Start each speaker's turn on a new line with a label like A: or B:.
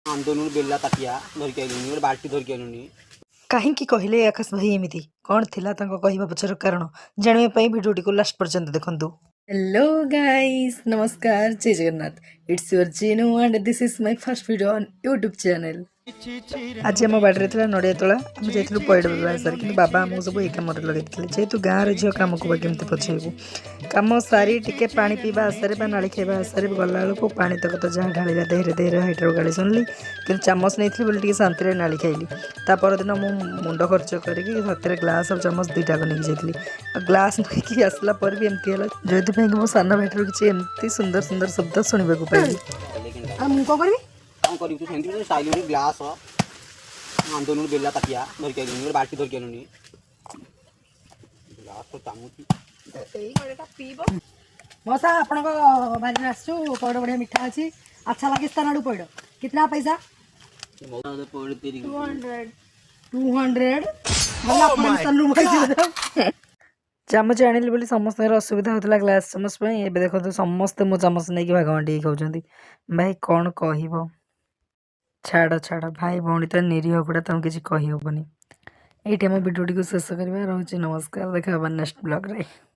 A: आंदोलन बेला ताटिया धरिक आइलुनी गोटे बाल्टी धरिक आइलुनी।
B: काहींकी कहले आकाश भाई एमिति कौन थिला तांको कहवा पछर कारण जानिबा पई भिडियोटी को लास्ट पर्यंत देखंतु। हेलो गाइस, नमस्कार, जय Jagannath. It's your Jinu and this is my first video on YouTube channel. आज आम बाड़ी में नड़िया तोला आम जाइलु पैड़ व्यवसाय कि बाबा आमको सब ये कम लगे जेहेतु गाँव झील कम को केमती पछेबू कम सारी टे पा पीवा आशारे नाली खाଇବା आशारे गला बेलू पानी तक तो जहाँ ढाला देहरे देहरे हाइटर गाड़ी शुणिली कि चामच नहीं बोली शांति नाली खाइली। परदिन मु मुंड खर्च करके सतरे ग्लास और चामच दुईटा नहीं जाइली ग्लास नहीं आसला पर भी एमती है जो मो सान भाईटर किसी एमती सुंदर सुंदर शब्द शुणा पाइली।
A: ग्लास आंदोलन बेला ताटिया धरिक आइलुनी गोटे बाल्टी धरिक आइलुनी।
B: मौसा आपण बारी आसु पड़ बढ़िया मिठा अच्छी अच्छा लगे तार पड़ कितना पैसा 200 चामच आनिली बोली समस्त असुविधा होता ग्लास चामच ए देखो समस्ते मो चामच नहीं भाग बांटी खाऊँ भाई कौन कह छाड़ छाड़ भाई भौणी तो निरीह गुड़ा तुम किसी कहीहबनी। ये भिडियोटी को शेष करवा रोचे। नमस्कार, देखा नेक्स्ट ब्लॉग रे।